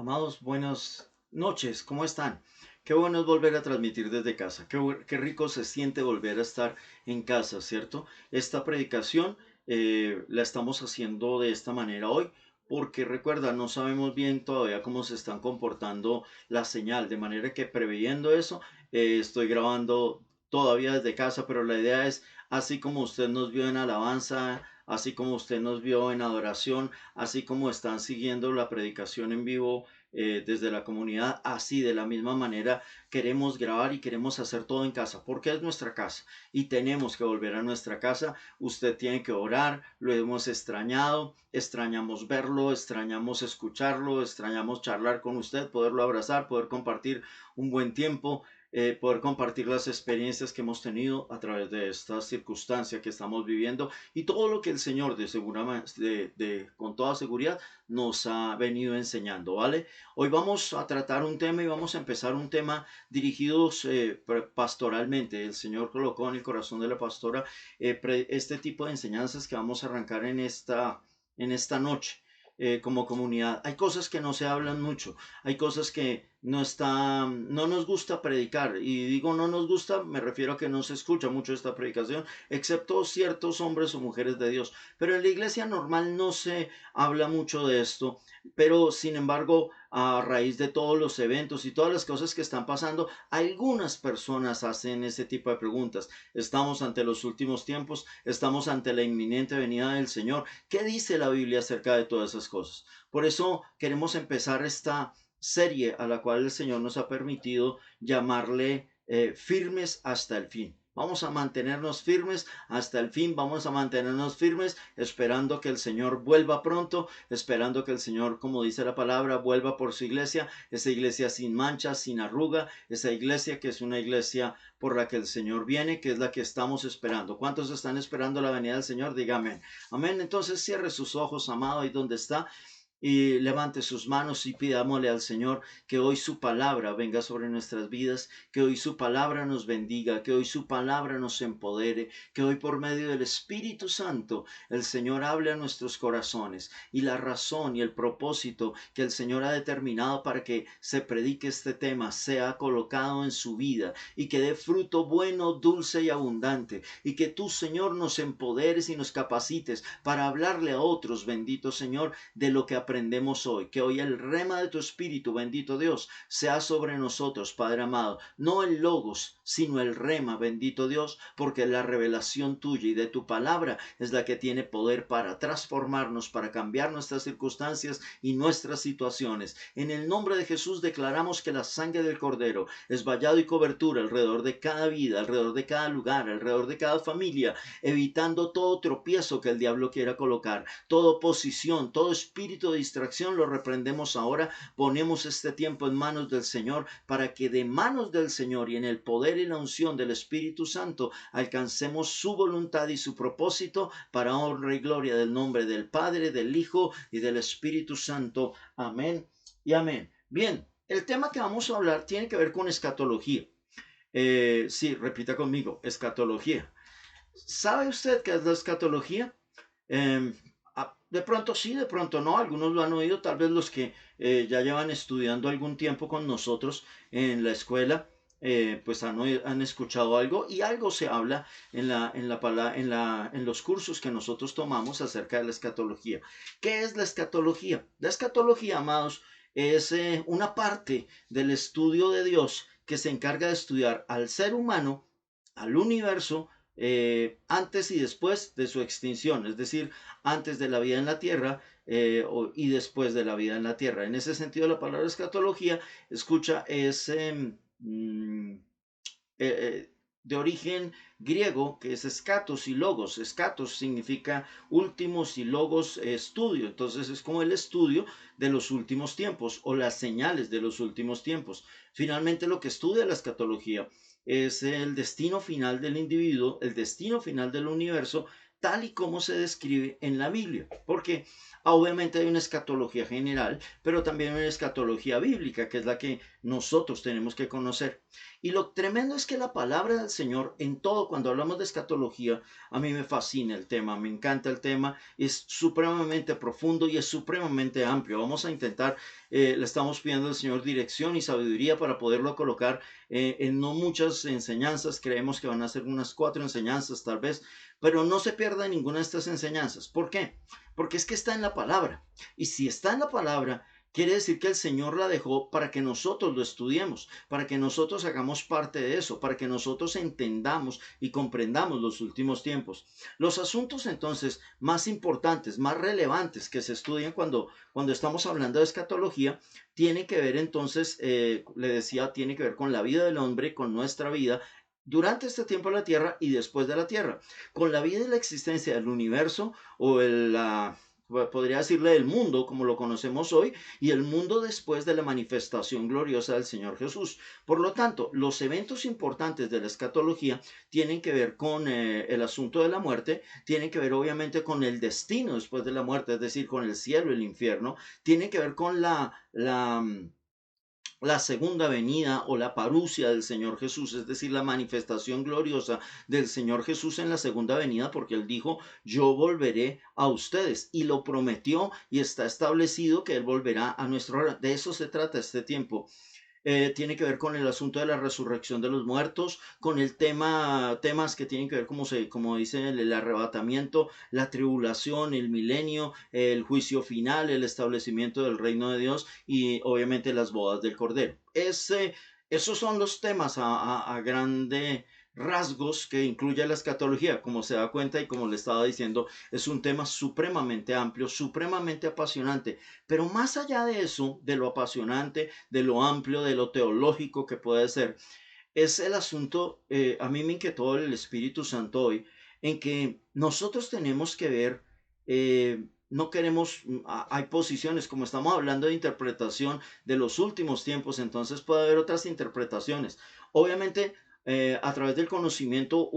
Amados, buenas noches, ¿cómo están? Qué bueno es volver a transmitir desde casa, qué rico se siente volver a estar en casa, ¿cierto? Esta predicación la estamos haciendo de esta manera hoy porque recuerda, no sabemos bien todavía cómo se están comportando la señal, de manera que previendo eso, estoy grabando todavía desde casa, pero la idea es, así como usted nos vio en alabanza, así como usted nos vio en adoración, así como están siguiendo la predicación en vivo desde la comunidad, así de la misma manera queremos grabar y queremos hacer todo en casa, porque es nuestra casa y tenemos que volver a nuestra casa. Usted tiene que orar, lo hemos extrañado, extrañamos verlo, extrañamos escucharlo, extrañamos charlar con usted, poderlo abrazar, poder compartir un buen tiempo. Poder compartir las experiencias que hemos tenido a través de esta circunstancia que estamos viviendo y todo lo que el Señor con toda seguridad nos ha venido enseñando, ¿vale? Hoy vamos a tratar un tema y vamos a empezar un tema dirigidos pastoralmente. El Señor colocó en el corazón de la pastora este tipo de enseñanzas que vamos a arrancar en esta noche. Como comunidad. Hay cosas que no se hablan mucho, hay cosas que no nos gusta predicar, y digo no nos gusta, me refiero a que no se escucha mucho esta predicación, excepto ciertos hombres o mujeres de Dios, pero en la iglesia normal no se habla mucho de esto, pero sin embargo, a raíz de todos los eventos y todas las cosas que están pasando, algunas personas hacen ese tipo de preguntas. Estamos ante los últimos tiempos, estamos ante la inminente venida del Señor. ¿Qué dice la Biblia acerca de todas esas cosas? Por eso queremos empezar esta serie a la cual el Señor nos ha permitido llamarle firmes hasta el fin. Vamos a mantenernos firmes hasta el fin, vamos a mantenernos firmes esperando que el Señor vuelva pronto, esperando que el Señor, como dice la palabra, vuelva por su iglesia, esa iglesia sin mancha, sin arruga, esa iglesia que es una iglesia por la que el Señor viene, que es la que estamos esperando. ¿Cuántos están esperando la venida del Señor? Dígame. Amén. Entonces cierre sus ojos, amado, ahí donde está, y levante sus manos y pidámosle al Señor que hoy su palabra venga sobre nuestras vidas, que hoy su palabra nos bendiga, que hoy su palabra nos empodere, que hoy por medio del Espíritu Santo el Señor hable a nuestros corazones, y la razón y el propósito que el Señor ha determinado para que se predique este tema sea colocado en su vida y que dé fruto bueno, dulce y abundante, y que tú, Señor, nos empoderes y nos capacites para hablarle a otros, bendito Señor, de lo que aprendemos hoy. Que hoy el rema de tu Espíritu, bendito Dios, sea sobre nosotros, Padre amado. No el logos, sino el rema, bendito Dios, porque la revelación tuya y de tu palabra es la que tiene poder para transformarnos, para cambiar nuestras circunstancias y nuestras situaciones. En el nombre de Jesús declaramos que la sangre del Cordero es vallado y cobertura alrededor de cada vida, alrededor de cada lugar, alrededor de cada familia, evitando todo tropiezo que el diablo quiera colocar, toda oposición, todo espíritu de distracción lo reprendemos ahora. Ponemos este tiempo en manos del Señor para que de manos del Señor y en el poder y la unción del Espíritu Santo alcancemos su voluntad y su propósito para honra y gloria del nombre del Padre, del Hijo y del Espíritu Santo. Amén y amén. Bien, el tema que vamos a hablar tiene que ver con escatología. Sí, repita conmigo, escatología. ¿Sabe usted qué es la escatología? Eh, de pronto sí, de pronto no, algunos lo han oído, tal vez los que ya llevan estudiando algún tiempo con nosotros en la escuela, pues han escuchado algo, y algo se habla en los cursos que nosotros tomamos acerca de la escatología. ¿Qué es la escatología? La escatología, amados, es una parte del estudio de Dios que se encarga de estudiar al ser humano, al universo, antes y después de su extinción, es decir, antes de la vida en la tierra y después de la vida en la tierra. En ese sentido, la palabra escatología, escucha, es de origen griego, que es escatos y logos. Escatos significa últimos y logos estudio. Entonces es como el estudio de los últimos tiempos o las señales de los últimos tiempos. Finalmente, lo que estudia la escatología es el destino final del individuo, el destino final del universo, tal y como se describe en la Biblia. Porque obviamente hay una escatología general, pero también una escatología bíblica, que es la que nosotros tenemos que conocer. Y lo tremendo es que la palabra del Señor en todo, cuando hablamos de escatología, a mí me fascina el tema, me encanta el tema, es supremamente profundo y es supremamente amplio. Vamos a intentar, le estamos pidiendo al Señor dirección y sabiduría para poderlo colocar en no muchas enseñanzas, creemos que van a ser unas 4 enseñanzas tal vez, pero no se pierda ninguna de estas enseñanzas. ¿Por qué? Porque es que está en la palabra. Y si está en la palabra, quiere decir que el Señor la dejó para que nosotros lo estudiemos, para que nosotros hagamos parte de eso, para que nosotros entendamos y comprendamos los últimos tiempos. Los asuntos entonces más importantes, más relevantes que se estudian cuando estamos hablando de escatología, tienen que ver entonces, le decía, tiene que ver con la vida del hombre, con nuestra vida durante este tiempo de la tierra y después de la tierra, con la vida y la existencia del universo o podría decirle el mundo como lo conocemos hoy y el mundo después de la manifestación gloriosa del Señor Jesús. Por lo tanto, los eventos importantes de la escatología tienen que ver con el asunto de la muerte, tienen que ver obviamente con el destino después de la muerte, es decir, con el cielo y el infierno, tienen que ver con la segunda venida o la parucia del Señor Jesús, es decir, la manifestación gloriosa del Señor Jesús en la segunda venida, porque Él dijo, yo volveré a ustedes, y lo prometió y está establecido que Él volverá a nuestra hora. De eso se trata este tiempo. Tiene que ver con el asunto de la resurrección de los muertos, con el temas que tienen que ver, como dice el arrebatamiento, la tribulación, el milenio, el juicio final, el establecimiento del reino de Dios y obviamente las bodas del Cordero. Esos son los temas a grande rasgos que incluye la escatología. Como se da cuenta y como le estaba diciendo, es un tema supremamente amplio, supremamente apasionante. Pero más allá de eso, de lo apasionante, de lo amplio, de lo teológico que puede ser, es el asunto, a mí me inquietó el Espíritu Santo hoy, en que nosotros tenemos que ver, no queremos, hay posiciones, como estamos hablando de interpretación de los últimos tiempos, entonces puede haber otras interpretaciones. Obviamente, a través del conocimiento,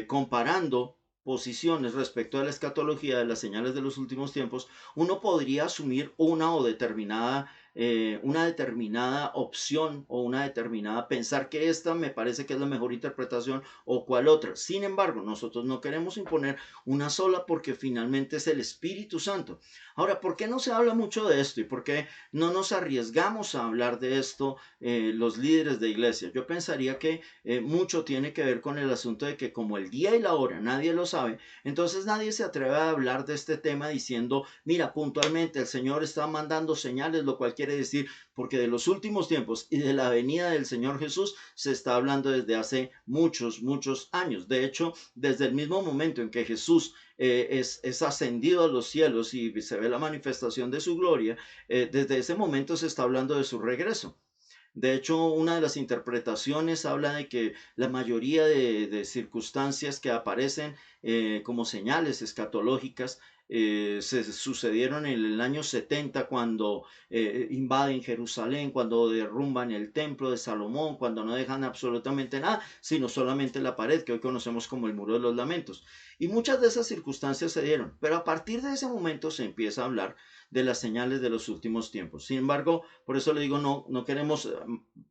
comparando posiciones respecto a la escatología de las señales de los últimos tiempos, uno podría asumir una determinada opción o una determinada, pensar que esta me parece que es la mejor interpretación o cual otra. Sin embargo, nosotros no queremos imponer una sola porque finalmente es el Espíritu Santo. Ahora, ¿por qué no se habla mucho de esto y por qué no nos arriesgamos a hablar de esto los líderes de iglesia? Yo pensaría que mucho tiene que ver con el asunto de que como el día y la hora nadie lo sabe, entonces nadie se atreve a hablar de este tema diciendo, mira, puntualmente el Señor está mandando señales, lo cual quiere decir, porque de los últimos tiempos y de la venida del Señor Jesús se está hablando desde hace muchos, muchos años. De hecho, desde el mismo momento en que Jesús es ascendido a los cielos y se ve la manifestación de su gloria, desde ese momento se está hablando de su regreso. De hecho, una de las interpretaciones habla de que la mayoría de circunstancias que aparecen como señales escatológicas se sucedieron en el año 70 cuando invaden Jerusalén, cuando derrumban el templo de Salomón, cuando no dejan absolutamente nada, sino solamente la pared que hoy conocemos como el Muro de los Lamentos. Y muchas de esas circunstancias se dieron, pero a partir de ese momento se empieza a hablar de las señales de los últimos tiempos. Sin embargo, por eso le digo, no queremos,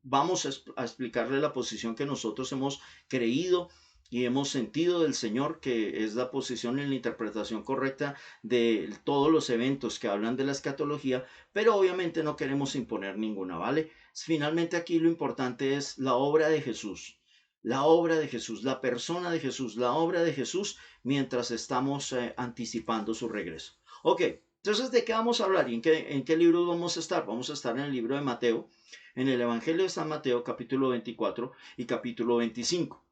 vamos a explicarle la posición que nosotros hemos creído y hemos sentido del Señor, que es la posición en la interpretación correcta de todos los eventos que hablan de la escatología, pero obviamente no queremos imponer ninguna, ¿vale? Finalmente aquí lo importante es la obra de Jesús. La obra de Jesús, la persona de Jesús, la obra de Jesús mientras estamos anticipando su regreso. Ok, entonces, ¿de qué vamos a hablar y en qué libro vamos a estar? Vamos a estar en el libro de Mateo, en el Evangelio de San Mateo, capítulo 24 y capítulo 25.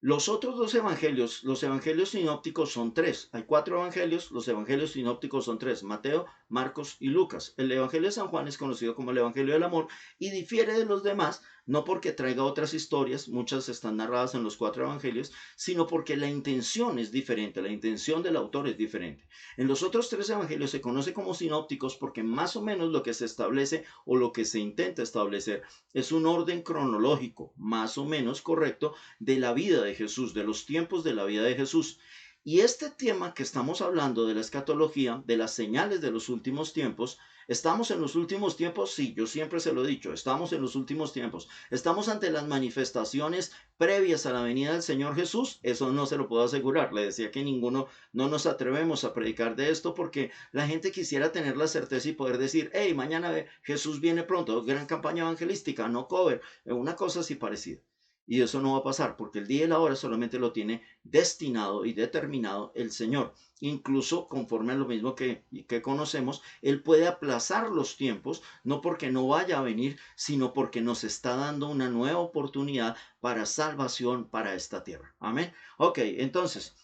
Los otros dos evangelios, los evangelios sinópticos son tres. Hay 4 evangelios, los evangelios sinópticos son tres: Mateo, Marcos y Lucas. El evangelio de San Juan es conocido como el evangelio del amor y difiere de los demás no porque traiga otras historias, muchas están narradas en los cuatro evangelios, sino porque la intención es diferente, la intención del autor es diferente. En los otros tres evangelios se conoce como sinópticos porque más o menos lo que se establece o lo que se intenta establecer es un orden cronológico más o menos correcto de la vida de Jesús, de los tiempos de la vida de Jesús. Y este tema que estamos hablando de la escatología, de las señales de los últimos tiempos, ¿estamos en los últimos tiempos? Sí, yo siempre se lo he dicho, estamos en los últimos tiempos. ¿Estamos ante las manifestaciones previas a la venida del Señor Jesús? Eso no se lo puedo asegurar. Le decía que ninguno, no nos atrevemos a predicar de esto porque la gente quisiera tener la certeza y poder decir, hey, mañana Jesús viene pronto, gran campaña evangelística, no cover, una cosa así parecida. Y eso no va a pasar porque el día y la hora solamente lo tiene destinado y determinado el Señor. Incluso conforme a lo mismo que conocemos, Él puede aplazar los tiempos, no porque no vaya a venir, sino porque nos está dando una nueva oportunidad para salvación para esta tierra. Amén. Ok, entonces,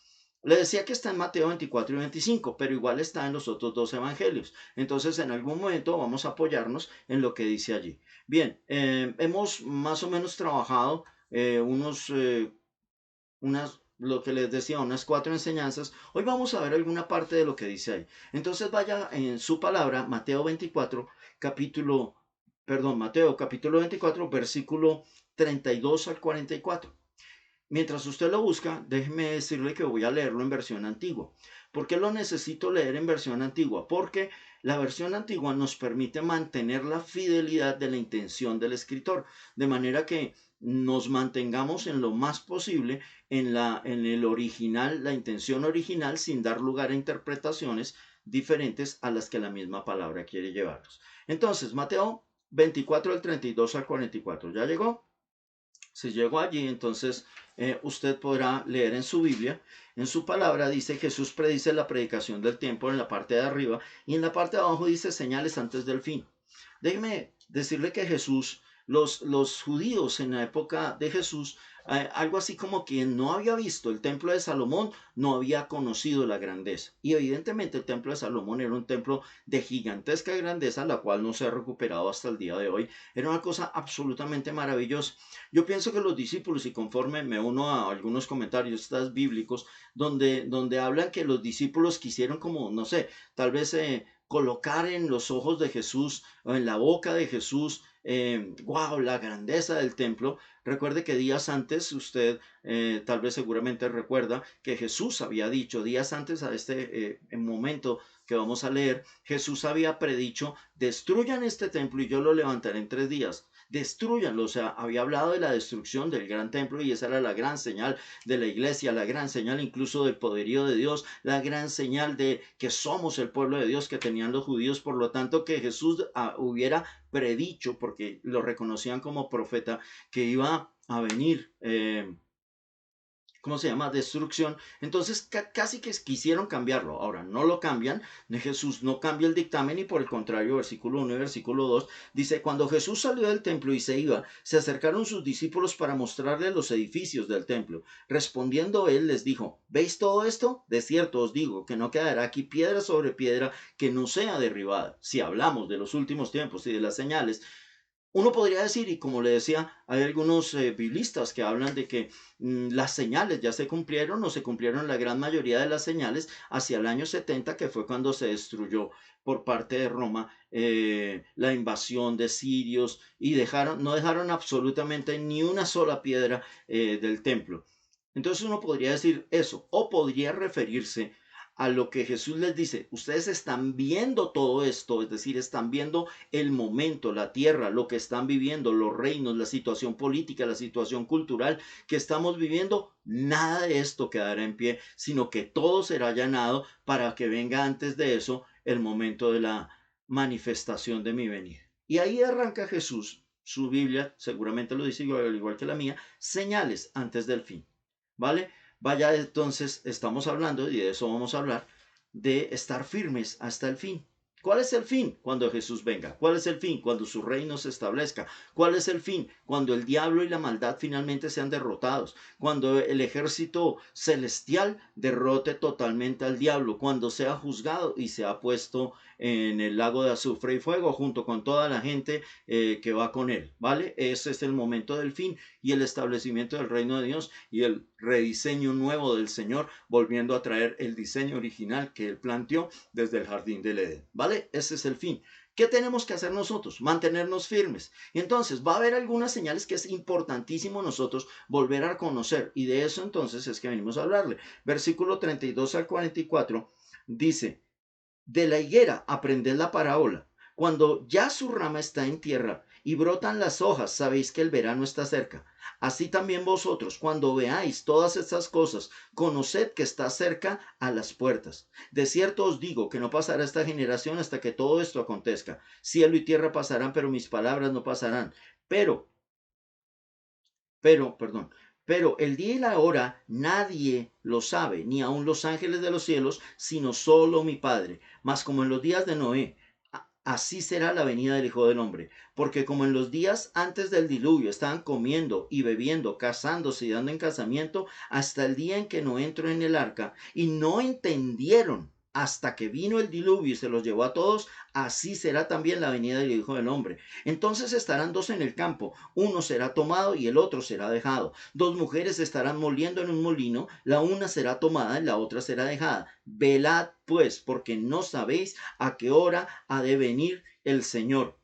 le decía que está en Mateo 24 y 25, pero igual está en los otros dos evangelios. Entonces, en algún momento vamos a apoyarnos en lo que dice allí. Bien, hemos más o menos trabajado lo que les decía, unas cuatro enseñanzas. Hoy vamos a ver alguna parte de lo que dice ahí. Entonces vaya en su palabra, Mateo capítulo 24, versículo 32 al 44. Mientras usted lo busca, déjeme decirle que voy a leerlo en versión antigua. ¿Por qué lo necesito leer en versión antigua? Porque la versión antigua nos permite mantener la fidelidad de la intención del escritor, de manera que nos mantengamos en lo más posible en el original, la intención original, sin dar lugar a interpretaciones diferentes a las que la misma palabra quiere llevarnos. Entonces, Mateo 24, del 32 al 44. ¿Ya llegó? Si llegó allí, entonces usted podrá leer en su Biblia, en su palabra dice Jesús predice la predicación del tiempo en la parte de arriba y en la parte de abajo dice señales antes del fin. Déjeme decirle que Jesús, los judíos en la época de Jesús, algo así como quien no había visto el templo de Salomón, no había conocido la grandeza. Y evidentemente el templo de Salomón era un templo de gigantesca grandeza, la cual no se ha recuperado hasta el día de hoy. Era una cosa absolutamente maravillosa. Yo pienso que los discípulos, y conforme me uno a algunos comentarios bíblicos, donde hablan que los discípulos quisieron como, no sé, tal vez colocar en los ojos de Jesús o en la boca de Jesús, wow, la grandeza del templo. Recuerde que días antes, usted tal vez seguramente recuerda que Jesús había dicho, días antes a este momento que vamos a leer, Jesús había predicho, destruyan este templo y yo lo levantaré en 3 días. Destruyanlo, o sea, había hablado de la destrucción del gran templo y esa era la gran señal de la iglesia, la gran señal incluso del poderío de Dios, la gran señal de que somos el pueblo de Dios que tenían los judíos, por lo tanto que Jesús hubiera predicho, porque lo reconocían como profeta, que iba a venir ¿cómo se llama? Destrucción. Entonces casi que quisieron cambiarlo. Ahora, no lo cambian. Jesús no cambia el dictamen y por el contrario, versículo 1 y versículo 2 dice, cuando Jesús salió del templo y se iba, se acercaron sus discípulos para mostrarle los edificios del templo. Respondiendo él les dijo, ¿veis todo esto? De cierto os digo que no quedará aquí piedra sobre piedra que no sea derribada. Si hablamos de los últimos tiempos y de las señales, uno podría decir, y como le decía, hay algunos biblistas que hablan de que las señales ya se cumplieron o se cumplieron la gran mayoría de las señales hacia el año 70, que fue cuando se destruyó por parte de Roma la invasión de sirios y no dejaron absolutamente ni una sola piedra del templo. Entonces uno podría decir eso, o podría referirse a lo que Jesús les dice, ustedes están viendo todo esto, es decir, están viendo el momento, la tierra, lo que están viviendo, los reinos, la situación política, la situación cultural que estamos viviendo, nada de esto quedará en pie, sino que todo será allanado para que venga antes de eso el momento de la manifestación de mi venida. Y ahí arranca Jesús, su Biblia, seguramente lo dice igual, al igual que la mía, señales antes del fin, ¿vale? Vaya, entonces estamos hablando, y de eso vamos a hablar, de estar firmes hasta el fin. ¿Cuál es el fin? Cuando Jesús venga. ¿Cuál es el fin? Cuando su reino se establezca. ¿Cuál es el fin? Cuando el diablo y la maldad finalmente sean derrotados. Cuando el ejército celestial derrote totalmente al diablo. Cuando sea juzgado y sea puesto en el lago de azufre y fuego junto con toda la gente que va con él. ¿Vale? Ese es el momento del fin y el establecimiento del reino de Dios y el rediseño nuevo del Señor, volviendo a traer el diseño original que él planteó desde el jardín del Edén. ¿Vale? Ese es el fin. ¿Qué tenemos que hacer nosotros? Mantenernos firmes. Y entonces va a haber algunas señales que es importantísimo nosotros volver a conocer. Y de eso entonces es que venimos a hablarle. Versículo 32 al 44 dice, de la higuera aprended la parábola. Cuando ya su rama está en tierra y brotan las hojas, sabéis que el verano está cerca. Así también vosotros, cuando veáis todas estas cosas, conoced que está cerca a las puertas. De cierto os digo que no pasará esta generación hasta que todo esto acontezca. Cielo y tierra pasarán, pero mis palabras no pasarán. Pero perdón, pero el día y la hora nadie lo sabe, ni aun los ángeles de los cielos, sino solo mi Padre. Mas como en los días de Noé, así será la venida del Hijo del Hombre. Porque como en los días antes del diluvio estaban comiendo y bebiendo, casándose y dando en casamiento, hasta el día en que no entró en el arca, y no entendieron hasta que vino el diluvio y se los llevó a todos, así será también la venida del Hijo del Hombre. Entonces estarán dos en el campo, uno será tomado y el otro será dejado. Dos mujeres estarán moliendo en un molino, la una será tomada y la otra será dejada. Velad pues, porque no sabéis a qué hora ha de venir el Señor.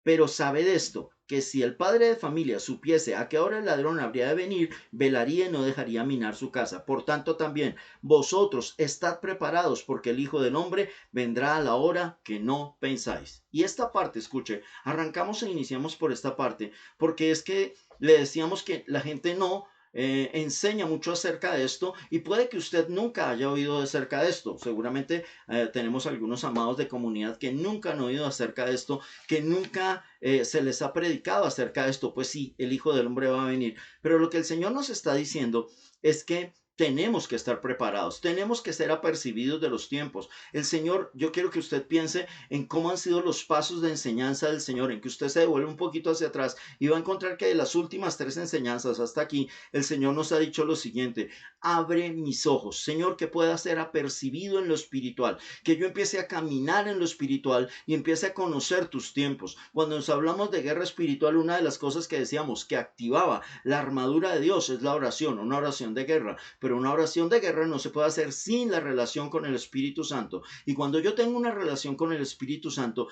Pero sabed esto, que si el padre de familia supiese a qué hora el ladrón habría de venir, velaría y no dejaría minar su casa. Por tanto también vosotros estad preparados, porque el Hijo del Hombre vendrá a la hora que no pensáis. Y esta parte, escuche, arrancamos e iniciamos por esta parte, porque es que le decíamos que la gente no enseña mucho acerca de esto y puede que usted nunca haya oído acerca de esto. Seguramente tenemos algunos amados de comunidad que nunca han oído acerca de esto, que nunca se les ha predicado acerca de esto. Pues sí, el Hijo del Hombre va a venir. Pero lo que el Señor nos está diciendo es que tenemos que estar preparados, tenemos que ser apercibidos de los tiempos. El Señor, yo quiero que usted piense en cómo han sido los pasos de enseñanza del Señor, en que usted se devuelve un poquito hacia atrás y va a encontrar que de las últimas tres enseñanzas hasta aquí, el Señor nos ha dicho lo siguiente: abre mis ojos, Señor, que pueda ser apercibido en lo espiritual, que yo empiece a caminar en lo espiritual y empiece a conocer tus tiempos. Cuando nos hablamos de guerra espiritual, una de las cosas que decíamos que activaba la armadura de Dios es la oración, una oración de guerra. Pero una oración de guerra no se puede hacer sin la relación con el Espíritu Santo. Y cuando yo tengo una relación con el Espíritu Santo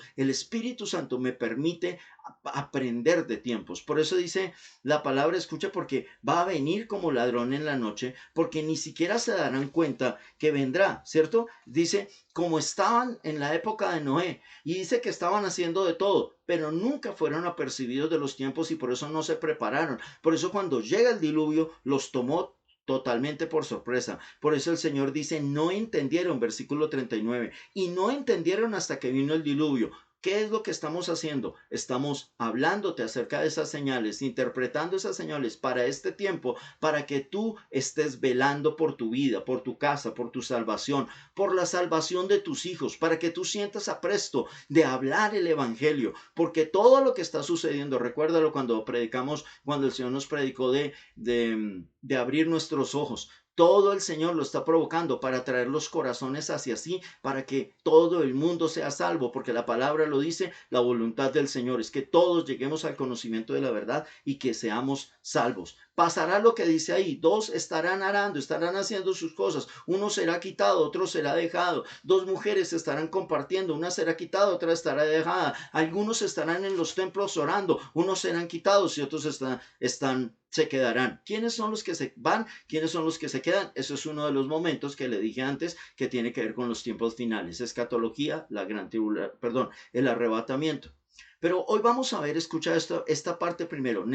me permite aprender de tiempos. Por eso dice la palabra, escucha, porque va a venir como ladrón en la noche, porque ni siquiera se darán cuenta que vendrá, ¿cierto? Dice, como estaban en la época de Noé, y dice que estaban haciendo de todo, pero nunca fueron apercibidos de los tiempos y por eso no se prepararon. Por eso cuando llega el diluvio, los tomó totalmente por sorpresa. Por eso el Señor dice, no entendieron, versículo 39, y no entendieron hasta que vino el diluvio. ¿Qué es lo que estamos haciendo? Estamos hablándote acerca de esas señales, interpretando esas señales para este tiempo, para que tú estés velando por tu vida, por tu casa, por tu salvación, por la salvación de tus hijos, para que tú sientas apresto de hablar el evangelio, porque todo lo que está sucediendo, recuérdalo cuando predicamos, cuando el Señor nos predicó de abrir nuestros ojos. Todo el Señor lo está provocando para traer los corazones hacia sí, para que todo el mundo sea salvo, porque la palabra lo dice, la voluntad del Señor es que todos lleguemos al conocimiento de la verdad y que seamos salvos. Pasará lo que dice ahí, dos estarán arando, estarán haciendo sus cosas, uno será quitado, otro será dejado, dos mujeres estarán compartiendo, una será quitada, otra estará dejada, algunos estarán en los templos orando, unos serán quitados y otros se quedarán. ¿Quiénes son los que se van? ¿Quiénes son los que se quedan? Eso es uno de los momentos que le dije antes que tiene que ver con los tiempos finales. Escatología, la gran tribulación, perdón, el arrebatamiento. Pero hoy vamos a ver, escucha esta parte primero.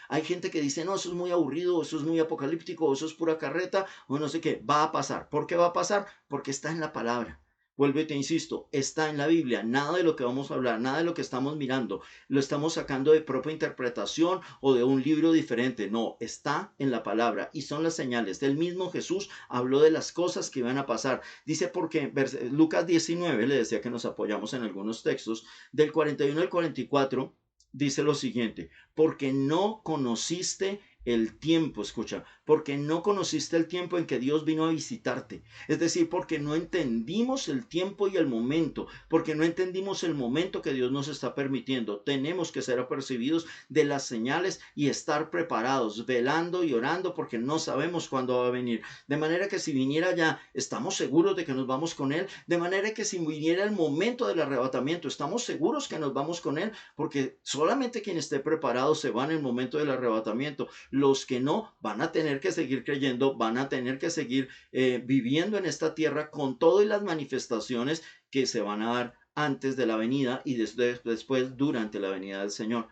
Hay gente que dice, no, eso es muy aburrido, eso es muy apocalíptico, eso es pura carreta, o no sé qué. Va a pasar. ¿Por qué va a pasar? Porque está en la palabra. Vuelvo y te insisto, está en la Biblia. Nada de lo que vamos a hablar, nada de lo que estamos mirando, lo estamos sacando de propia interpretación o de un libro diferente. No, está en la palabra y son las señales. Del mismo Jesús habló de las cosas que iban a pasar. Dice porque Lucas 19, le decía que nos apoyamos en algunos textos, del 41 al 44, dice lo siguiente: porque no conociste el tiempo, escucha, porque no conociste el tiempo en que Dios vino a visitarte. Es decir, porque no entendimos el tiempo y el momento, porque no entendimos el momento que Dios nos está permitiendo. Tenemos que ser apercibidos de las señales y estar preparados, velando y orando, porque no sabemos cuándo va a venir. De manera que si viniera ya, estamos seguros de que nos vamos con Él. De manera que si viniera el momento del arrebatamiento, estamos seguros que nos vamos con Él, porque solamente quien esté preparado se va en el momento del arrebatamiento. Los que no van a tener que seguir creyendo, van a tener que seguir viviendo en esta tierra con todas las manifestaciones que se van a dar antes de la venida y después durante la venida del Señor.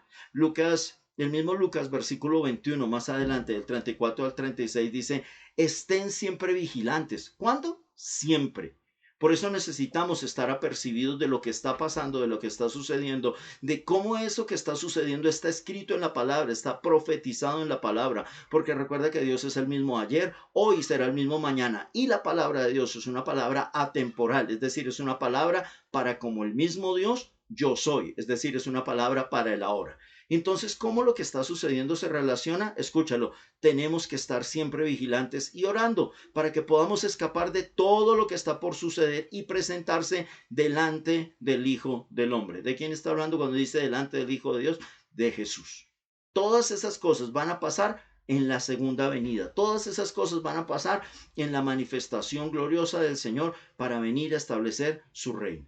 El mismo Lucas, versículo 21, más adelante, del 34 al 36, dice: estén siempre vigilantes. ¿Cuándo? Siempre. Por eso necesitamos estar apercibidos de lo que está pasando, de lo que está sucediendo, de cómo eso que está sucediendo está escrito en la palabra, está profetizado en la palabra. Porque recuerda que Dios es el mismo ayer, hoy será el mismo mañana. Y la palabra de Dios es una palabra atemporal, es decir, es una palabra para como el mismo Dios yo soy, es decir, es una palabra para el ahora. Entonces, ¿cómo lo que está sucediendo se relaciona? Escúchalo, tenemos que estar siempre vigilantes y orando para que podamos escapar de todo lo que está por suceder y presentarse delante del Hijo del Hombre. ¿De quién está hablando cuando dice delante del Hijo de Dios? De Jesús. Todas esas cosas van a pasar en la segunda venida. Todas esas cosas van a pasar en la manifestación gloriosa del Señor para venir a establecer su reino.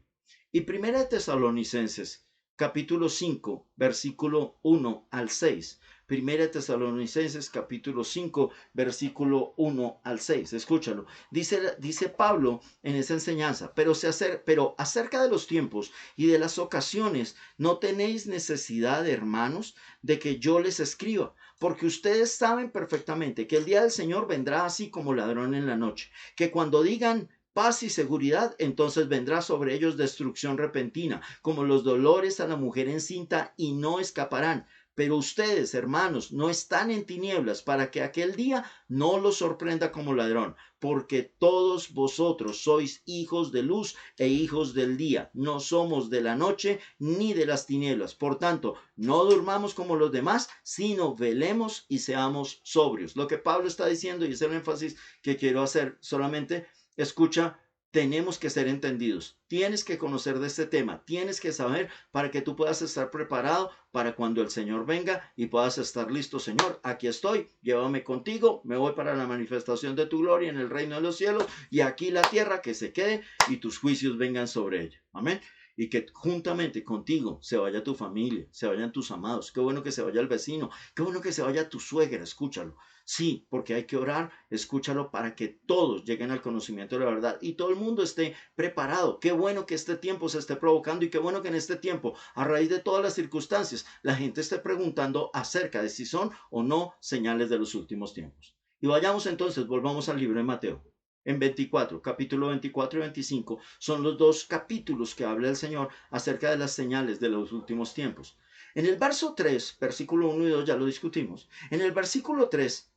Y Primera de Tesalonicenses, capítulo 5, versículo 1 al 6. Primera de Tesalonicenses, capítulo 5, versículo 1 al 6. Escúchalo. Dice Pablo en esa enseñanza: pero acerca de los tiempos y de las ocasiones, no tenéis necesidad, hermanos, de que yo les escriba, porque ustedes saben perfectamente que el día del Señor vendrá así como ladrón en la noche, que cuando digan paz y seguridad, entonces vendrá sobre ellos destrucción repentina, como los dolores a la mujer encinta, y no escaparán. Pero ustedes, hermanos, no están en tinieblas, para que aquel día no los sorprenda como ladrón, porque todos vosotros sois hijos de luz e hijos del día. No somos de la noche ni de las tinieblas. Por tanto, no durmamos como los demás, sino velemos y seamos sobrios. Lo que Pablo está diciendo, y es el énfasis que quiero hacer solamente, escucha, tenemos que ser entendidos. Tienes que conocer de este tema. Tienes que saber para que tú puedas estar preparado para cuando el Señor venga y puedas estar listo. Señor, aquí estoy. Llévame contigo. Me voy para la manifestación de tu gloria en el reino de los cielos, y aquí la tierra que se quede y tus juicios vengan sobre ella. Amén. Y que juntamente contigo se vaya tu familia, se vayan tus amados. Qué bueno que se vaya el vecino. Qué bueno que se vaya tu suegra. Escúchalo. Sí, porque hay que orar, escúchalo, para que todos lleguen al conocimiento de la verdad y todo el mundo esté preparado. Qué bueno que este tiempo se esté provocando, y qué bueno que en este tiempo, a raíz de todas las circunstancias, la gente esté preguntando acerca de si son o no señales de los últimos tiempos. Y vayamos entonces, volvamos al libro de Mateo. En 24, capítulo 24 y 25, son los dos capítulos que habla el Señor acerca de las señales de los últimos tiempos. En el verso 3, versículo 1 y 2 ya lo discutimos. En el versículo 3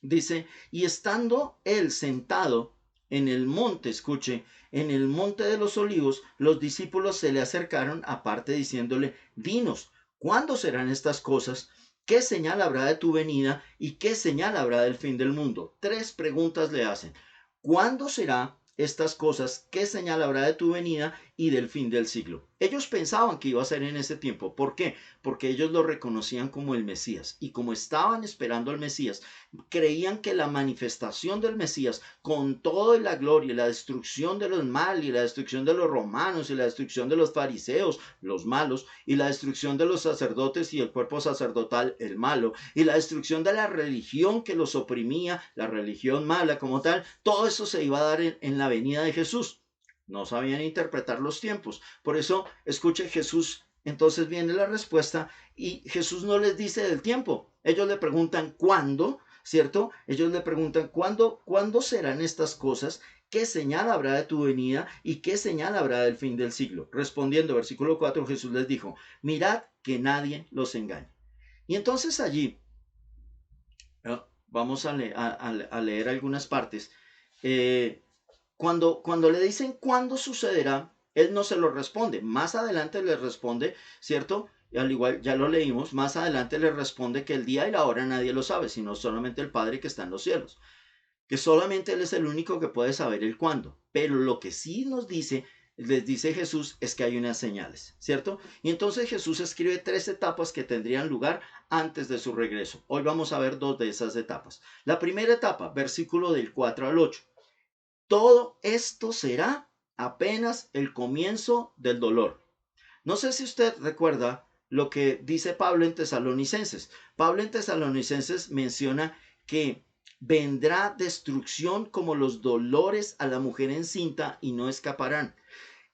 dice: y estando él sentado en el monte, escuche, en el monte de los olivos, los discípulos se le acercaron aparte diciéndole: dinos, ¿cuándo serán estas cosas? ¿Qué señal habrá de tu venida? ¿Y qué señal habrá del fin del mundo? Tres preguntas le hacen. ¿Cuándo será estas cosas? ¿Qué señal habrá de tu venida y del fin del siglo? Ellos pensaban que iba a ser en ese tiempo. ¿Por qué? Porque ellos lo reconocían como el Mesías, y como estaban esperando al Mesías, creían que la manifestación del Mesías, con toda la gloria y la destrucción de los males, y la destrucción de los romanos, y la destrucción de los fariseos, los malos, y la destrucción de los sacerdotes y el cuerpo sacerdotal, el malo, y la destrucción de la religión que los oprimía, la religión mala como tal, todo eso se iba a dar en la venida de Jesús. No sabían interpretar los tiempos. Por eso, escuche, Jesús, entonces viene la respuesta, y Jesús no les dice del tiempo. Ellos le preguntan cuándo, ¿cierto? Ellos le preguntan cuándo serán estas cosas, ¿qué señal habrá de tu venida y qué señal habrá del fin del siglo? Respondiendo, versículo 4, Jesús les dijo, mirad que nadie los engañe. Y entonces allí, vamos a leer algunas partes. Cuando le dicen cuándo sucederá, él no se lo responde. Más adelante le responde, ¿cierto? Al igual, ya lo leímos, más adelante le responde que el día y la hora nadie lo sabe, sino solamente el Padre que está en los cielos. Que solamente Él es el único que puede saber el cuándo. Pero lo que sí nos dice, les dice Jesús, es que hay unas señales, ¿cierto? Y entonces Jesús escribe 3 etapas que tendrían lugar antes de su regreso. Hoy vamos a ver 2 de esas etapas. La primera etapa, versículo del 4 al 8. Todo esto será apenas el comienzo del dolor. No sé si usted recuerda lo que dice Pablo en Tesalonicenses. Pablo en Tesalonicenses menciona que vendrá destrucción como los dolores a la mujer encinta y no escaparán.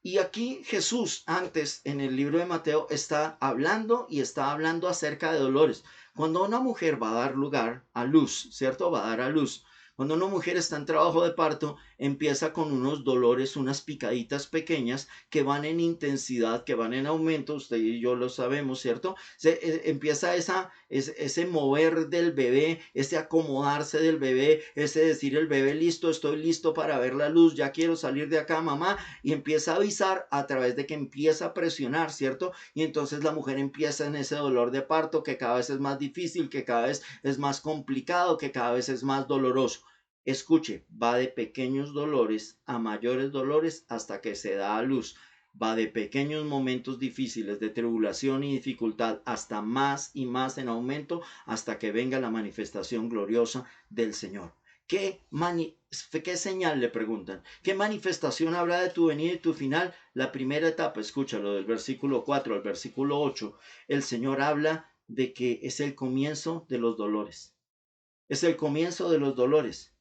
Y aquí Jesús antes en el libro de Mateo está hablando acerca de dolores. Cuando una mujer va a dar lugar a luz, ¿cierto? Va a dar a luz. Cuando una mujer está en trabajo de parto, empieza con unos dolores, unas picaditas pequeñas que van en intensidad, que van en aumento, usted y yo lo sabemos, ¿cierto? Empieza ese mover del bebé, ese acomodarse del bebé, ese decir el bebé listo, estoy listo para ver la luz, ya quiero salir de acá, mamá, y empieza a avisar a través de que empieza a presionar, ¿cierto? Y entonces la mujer empieza en ese dolor de parto que cada vez es más difícil, que cada vez es más complicado, que cada vez es más doloroso. Escuche, va de pequeños dolores a mayores dolores hasta que se da a luz. Va de pequeños momentos difíciles de tribulación y dificultad hasta más y más en aumento hasta que venga la manifestación gloriosa del Señor. ¿Qué señal le preguntan? ¿Qué manifestación habrá de tu venida y tu final? La primera etapa, escúchalo, del versículo 4 al versículo 8, el Señor habla de que es el comienzo de los dolores. Es el comienzo de los dolores.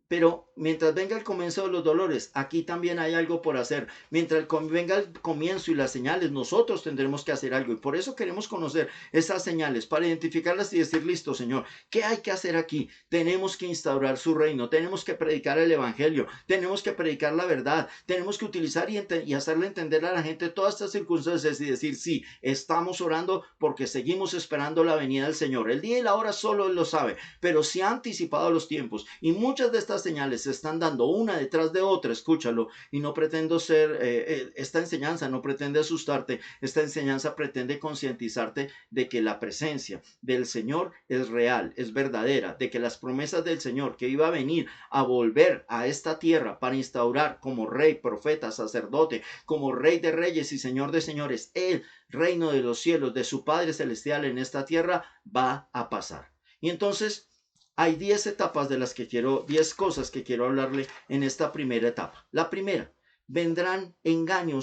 Pero mientras venga el comienzo de los dolores, aquí también hay algo por hacer. Mientras venga el comienzo y las señales, nosotros tendremos que hacer algo. Y por eso queremos conocer esas señales, para identificarlas y decir, listo, Señor, ¿qué hay que hacer aquí? Tenemos que instaurar su reino, tenemos que predicar el evangelio, tenemos que predicar la verdad, tenemos que utilizar y hacerle entender a la gente todas estas circunstancias y decir, sí, estamos orando porque seguimos esperando la venida del Señor. El día y la hora solo Él lo sabe, pero se ha anticipado los tiempos y muchas de estas señales se están dando una detrás de otra, escúchalo, y no pretendo esta enseñanza no pretende asustarte, esta enseñanza pretende concientizarte de que la presencia del Señor es real, es verdadera, de que las promesas del Señor que iba a venir a volver a esta tierra para instaurar como rey, profeta, sacerdote, como rey de reyes y señor de señores, el reino de los cielos de su Padre celestial en esta tierra va a pasar. Y entonces hay 10 etapas de las que 10 cosas que quiero hablarle en esta primera etapa. La primera, vendrán engaño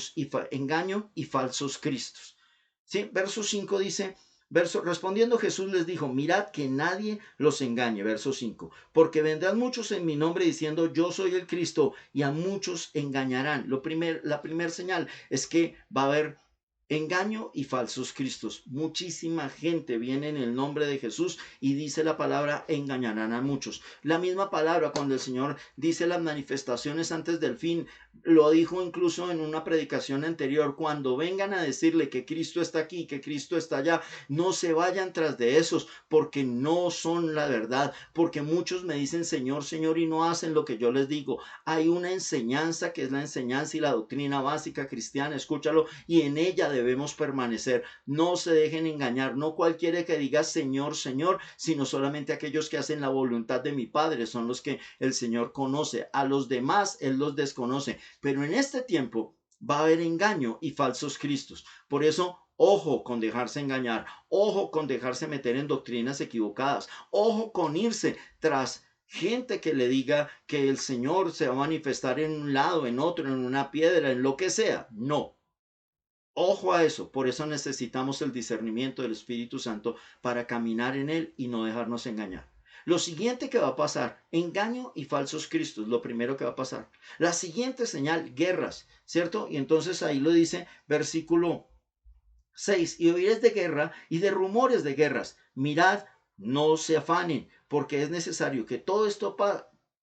y falsos cristos. ¿Sí? Verso 5 dice, respondiendo Jesús les dijo, mirad que nadie los engañe. Verso 5, porque vendrán muchos en mi nombre diciendo, yo soy el Cristo, y a muchos engañarán. La primera señal es que va a haber engaño y falsos cristos. Muchísima gente viene en el nombre de Jesús y dice la palabra engañarán a muchos. La misma palabra cuando el Señor dice las manifestaciones antes del fin, lo dijo incluso en una predicación anterior, cuando vengan a decirle que Cristo está aquí, que Cristo está allá, no se vayan tras de esos porque no son la verdad, porque muchos me dicen Señor, Señor y no hacen lo que yo les digo. Hay una enseñanza que es la enseñanza y la doctrina básica cristiana, escúchalo, y en ella debemos permanecer. No se dejen engañar, no cualquiera que diga Señor, Señor, sino solamente aquellos que hacen la voluntad de mi Padre son los que el Señor conoce. A los demás Él los desconoce. Pero en este tiempo va a haber engaño y falsos cristos. Por eso, ojo con dejarse engañar, ojo con dejarse meter en doctrinas equivocadas, ojo con irse tras gente que le diga que el Señor se va a manifestar en un lado, en otro, en una piedra, en lo que sea. No. Ojo a eso, por eso necesitamos el discernimiento del Espíritu Santo para caminar en él y no dejarnos engañar. Lo siguiente que va a pasar, engaño y falsos cristos, lo primero que va a pasar. La siguiente señal, guerras, ¿cierto? Y entonces ahí lo dice versículo 6, y oiréis de guerra y de rumores de guerras. Mirad, no se afanen, porque es necesario que todo esto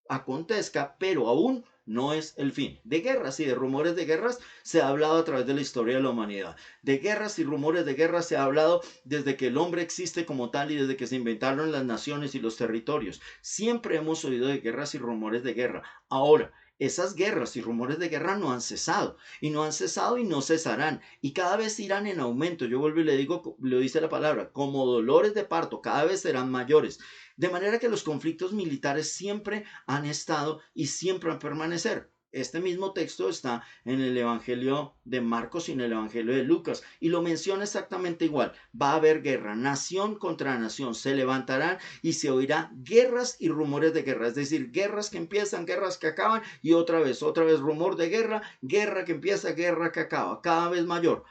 acontezca, pero aún no es el fin. De guerras y de rumores de guerras se ha hablado a través de la historia de la humanidad. De guerras y rumores de guerras se ha hablado desde que el hombre existe como tal y desde que se inventaron las naciones y los territorios. Siempre hemos oído de guerras y rumores de guerra. Ahora, esas guerras y rumores de guerra no han cesado y no han cesado y no cesarán y cada vez irán en aumento. Yo vuelvo y le digo, lo dice la palabra, como dolores de parto, cada vez serán mayores. De manera que los conflictos militares siempre han estado y siempre van a permanecer. Este mismo texto está en el Evangelio de Marcos y en el Evangelio de Lucas y lo menciona exactamente igual. Va a haber guerra, nación contra nación, se levantarán y se oirá guerras y rumores de guerra, es decir, guerras que empiezan, guerras que acaban y otra vez rumor de guerra, guerra que empieza, guerra que acaba, cada vez mayor.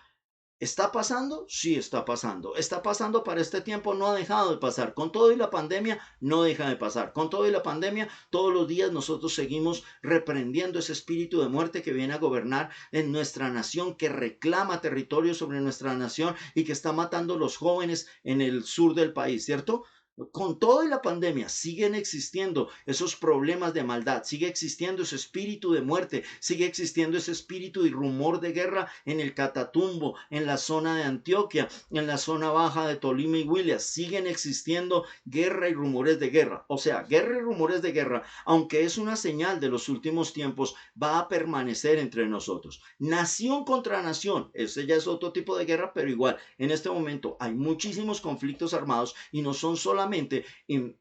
¿Está pasando? Sí, está pasando. Está pasando para este tiempo, no ha dejado de pasar. Con todo y la pandemia, no deja de pasar. Con todo y la pandemia, todos los días nosotros seguimos reprendiendo ese espíritu de muerte que viene a gobernar en nuestra nación, que reclama territorio sobre nuestra nación y que está matando a los jóvenes en el sur del país, ¿cierto? Con toda la pandemia siguen existiendo esos problemas de maldad, sigue existiendo ese espíritu de muerte, sigue existiendo ese espíritu y rumor de guerra en el Catatumbo, en la zona de Antioquia, en la zona baja de Tolima y Huila, siguen existiendo guerra y rumores de guerra. O sea, guerra y rumores de guerra, aunque es una señal de los últimos tiempos, va a permanecer entre nosotros. Nación contra nación, ese ya es otro tipo de guerra, pero igual, en este momento hay muchísimos conflictos armados y no son solamente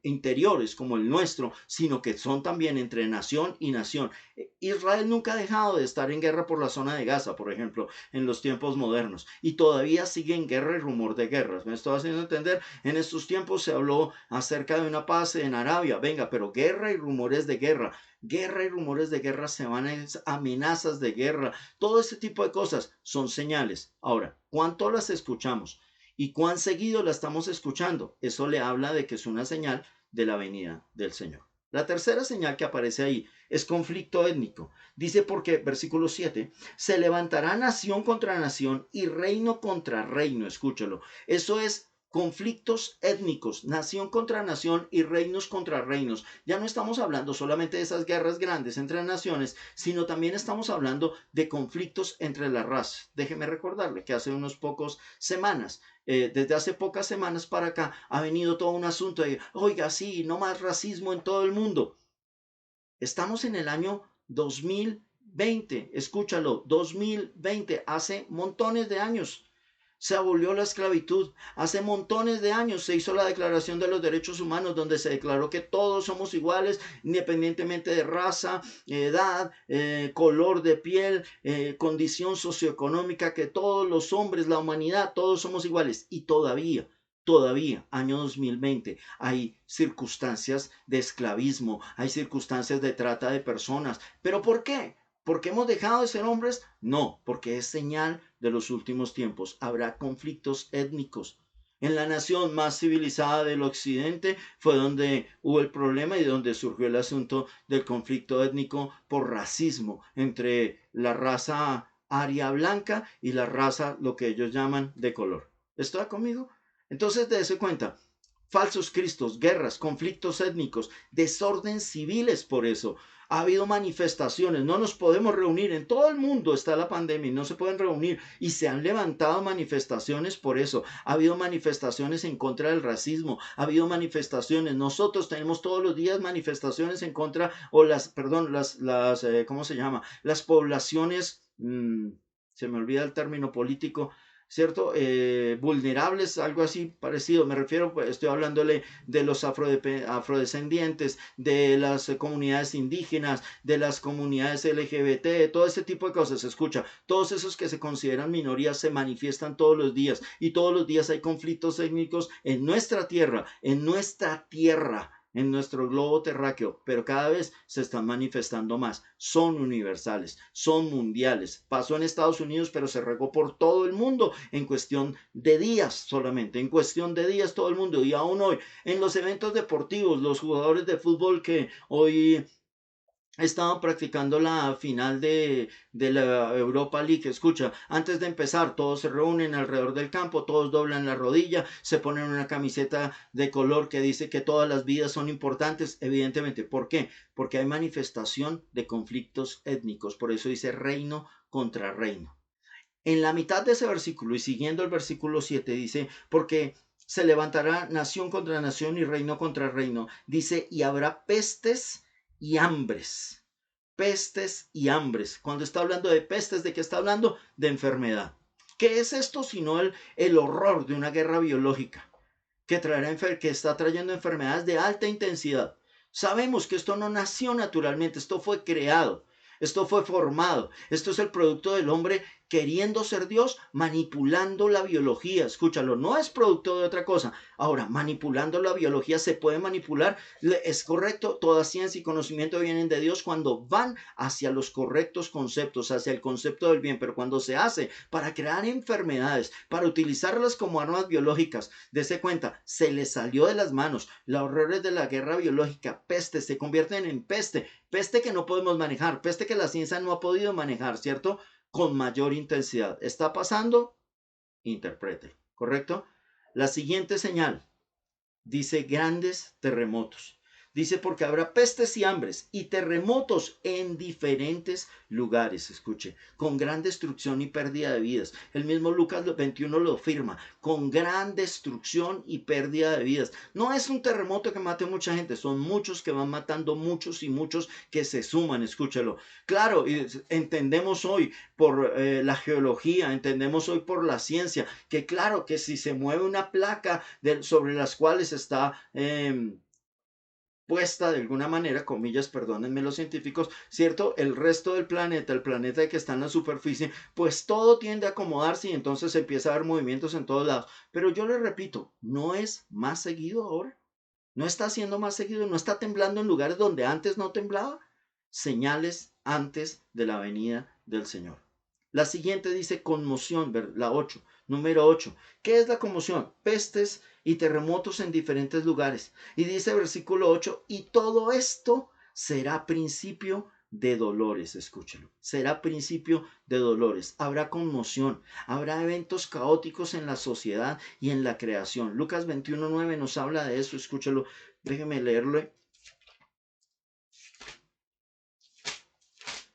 interiores como el nuestro, sino que son también entre nación y nación. Israel nunca ha dejado de estar en guerra por la zona de Gaza, por ejemplo, en los tiempos modernos, y todavía sigue en guerra y rumor de guerras. ¿Me estoy haciendo entender? En estos tiempos se habló acerca de una paz en Arabia, venga, pero guerra y rumores de guerra. Guerra y rumores de guerra se van a amenazas de guerra, todo este tipo de cosas son señales. Ahora, ¿cuánto las escuchamos? ¿Y cuán seguido la estamos escuchando? Eso le habla de que es una señal de la venida del Señor. La tercera señal que aparece ahí es conflicto étnico. Dice porque, versículo 7, se levantará nación contra nación y reino contra reino. Escúchalo. Eso es conflictos étnicos, nación contra nación y reinos contra reinos. Ya no estamos hablando solamente de esas guerras grandes entre naciones, sino también estamos hablando de conflictos entre las razas. Déjeme recordarle que hace unos pocos semanas desde hace pocas semanas para acá ha venido todo un asunto de, oiga, sí, no más racismo en todo el mundo. Estamos en el año 2020, escúchalo, 2020, hace montones de años se abolió la esclavitud. Hace montones de años se hizo la Declaración de los Derechos Humanos, donde se declaró que todos somos iguales, independientemente de raza, edad, color de piel, condición socioeconómica, que todos los hombres, la humanidad, todos somos iguales. Y todavía, año 2020, hay circunstancias de esclavismo, hay circunstancias de trata de personas. ¿Pero por qué? ¿Porque hemos dejado de ser hombres? No, porque es señal de los últimos tiempos. Habrá conflictos étnicos. En la nación más civilizada del occidente fue donde hubo el problema y donde surgió el asunto del conflicto étnico por racismo entre la raza aria blanca y la raza, lo que ellos llaman, de color. ¿Está conmigo? Entonces, dése cuenta, falsos cristos, guerras, conflictos étnicos, desorden civiles por eso. Ha habido manifestaciones, no nos podemos reunir, en todo el mundo está la pandemia y no se pueden reunir y se han levantado manifestaciones por eso. Ha habido manifestaciones en contra del racismo, ha habido manifestaciones, nosotros tenemos todos los días manifestaciones en contra, o ¿cómo se llama? Las poblaciones, se me olvida el término político, ¿cierto? Vulnerables, algo así parecido. Me refiero, pues, estoy hablándole de los afrodescendientes, de las comunidades indígenas, de las comunidades LGBT, todo ese tipo de cosas. Escucha, todos esos que se consideran minorías se manifiestan todos los días y todos los días hay conflictos étnicos en nuestra tierra, en nuestro globo terráqueo, pero cada vez se están manifestando más. Son universales, son mundiales. Pasó en Estados Unidos, pero se regó por todo el mundo en cuestión de días solamente, en cuestión de días todo el mundo. Y aún hoy, en los eventos deportivos, los jugadores de fútbol que hoy estaban practicando la final de la Europa League. Escucha, antes de empezar, todos se reúnen alrededor del campo, todos doblan la rodilla, se ponen una camiseta de color que dice que todas las vidas son importantes, evidentemente. ¿Por qué? Porque hay manifestación de conflictos étnicos, por eso dice reino contra reino. En la mitad de ese versículo y siguiendo el versículo 7 dice, porque se levantará nación contra nación y reino contra reino. Dice, y habrá pestes y hambres. Pestes y hambres. Cuando está hablando de pestes, ¿de qué está hablando? De enfermedad. ¿Qué es esto sino el horror de una guerra biológica que está trayendo enfermedades de alta intensidad? Sabemos que esto no nació naturalmente, esto fue creado. Esto fue formado. Esto es el producto del hombre queriendo ser Dios, manipulando la biología. Escúchalo, no es producto de otra cosa. Ahora, manipulando la biología se puede manipular. Es correcto, toda ciencia y conocimiento vienen de Dios cuando van hacia los correctos conceptos, hacia el concepto del bien. Pero cuando se hace para crear enfermedades, para utilizarlas como armas biológicas, dese cuenta, se les salió de las manos. Los horrores de la guerra biológica, peste, se convierten en peste. Peste que no podemos manejar, peste que la ciencia no ha podido manejar, ¿cierto? Con mayor intensidad. ¿Está pasando? Interprete, ¿correcto? La siguiente señal dice grandes terremotos. Dice porque habrá pestes y hambres y terremotos en diferentes lugares, escuche, con gran destrucción y pérdida de vidas. El mismo Lucas 21 lo afirma, con gran destrucción y pérdida de vidas. No es un terremoto que mate mucha gente, son muchos que van matando muchos y muchos que se suman, escúchelo. Claro, entendemos hoy por la geología, entendemos hoy por la ciencia, que claro que si se mueve una placa sobre las cuales está puesta de alguna manera, comillas, perdónenme los científicos, ¿cierto? El resto del planeta, el planeta que está en la superficie, pues todo tiende a acomodarse y entonces empieza a haber movimientos en todos lados. Pero yo les repito, no es más seguido ahora, no está haciendo más seguido, no está temblando en lugares donde antes no temblaba. Señales antes de la venida del Señor. La siguiente dice conmoción, la 8, número 8. ¿Qué es la conmoción? Pestes y terremotos en diferentes lugares. Y dice versículo 8, y todo esto será principio de dolores, escúchelo. Será principio de dolores. Habrá conmoción, habrá eventos caóticos en la sociedad y en la creación. Lucas 21:9 nos habla de eso, escúchelo. Déjeme leerlo.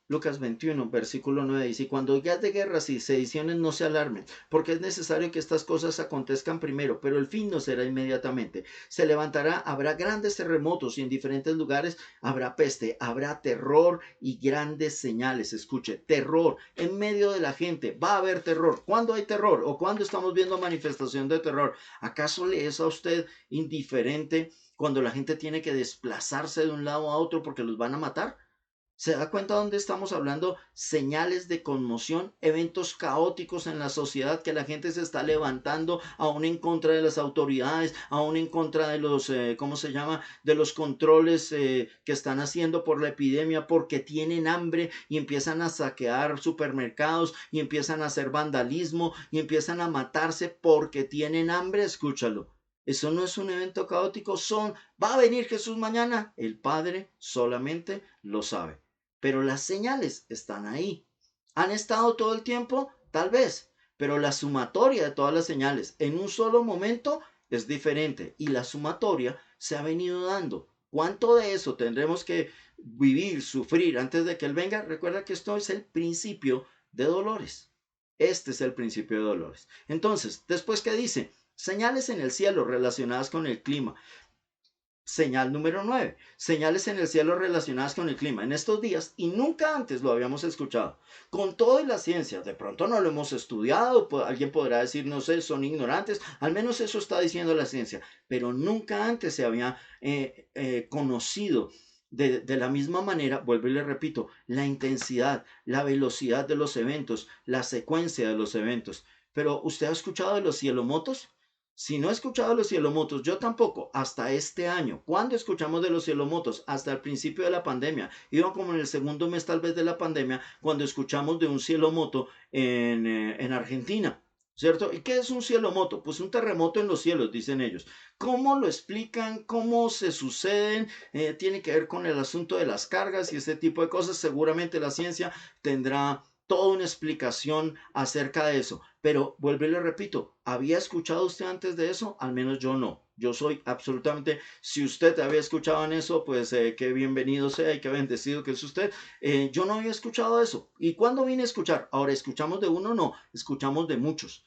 Lucas 21, versículo 9 dice, y cuando oigas de guerras y sediciones no se alarmen, porque es necesario que estas cosas acontezcan primero, pero el fin no será inmediatamente. Se levantará, habrá grandes terremotos y en diferentes lugares habrá peste, habrá terror y grandes señales. Escuche, terror en medio de la gente, va a haber terror. ¿Cuándo hay terror o cuándo estamos viendo manifestación de terror? ¿Acaso le es a usted indiferente cuando la gente tiene que desplazarse de un lado a otro porque los van a matar? ¿Se da cuenta dónde estamos hablando? Señales de conmoción, eventos caóticos en la sociedad, que la gente se está levantando aún en contra de las autoridades, aún en contra de los, ¿cómo se llama? De los controles que están haciendo por la epidemia, porque tienen hambre y empiezan a saquear supermercados y empiezan a hacer vandalismo y empiezan a matarse porque tienen hambre. Escúchalo. Eso no es un evento caótico, va a venir Jesús mañana. El Padre solamente lo sabe. Pero las señales están ahí. ¿Han estado todo el tiempo? Tal vez. Pero la sumatoria de todas las señales en un solo momento es diferente. Y la sumatoria se ha venido dando. ¿Cuánto de eso tendremos que vivir, sufrir antes de que Él venga? Recuerda que esto es el principio de dolores. Este es el principio de dolores. Entonces, después que dice, señales en el cielo relacionadas con el clima. Señal número 9. Señales en el cielo relacionadas con el clima. En estos días, y nunca antes lo habíamos escuchado, con toda la ciencia, de pronto no lo hemos estudiado, alguien podrá decir, no sé, son ignorantes, al menos eso está diciendo la ciencia, pero nunca antes se había conocido de la misma manera, vuelvo y le repito, la intensidad, la velocidad de los eventos, la secuencia de los eventos. Pero ¿usted ha escuchado de los cielomotos? Si no he escuchado de los cielomotos, yo tampoco, hasta este año. ¿Cuándo escuchamos de los cielomotos? Hasta el principio de la pandemia. Iba como en el segundo mes tal vez de la pandemia, cuando escuchamos de un cielomoto en Argentina. ¿cierto? ¿Y qué es un cielo moto? Pues un terremoto en los cielos, dicen ellos. ¿Cómo lo explican? ¿Cómo se suceden? Tiene que ver con el asunto de las cargas y este tipo de cosas. Seguramente la ciencia tendrá toda una explicación acerca de eso. Pero vuelvo y le repito, ¿había escuchado usted antes de eso? Al menos yo no. Yo soy absolutamente, si usted había escuchado en eso, pues qué bienvenido sea y qué bendecido que es usted. Yo no había escuchado eso. ¿Y cuándo vine a escuchar? Ahora, ¿escuchamos de uno? No, escuchamos de muchos.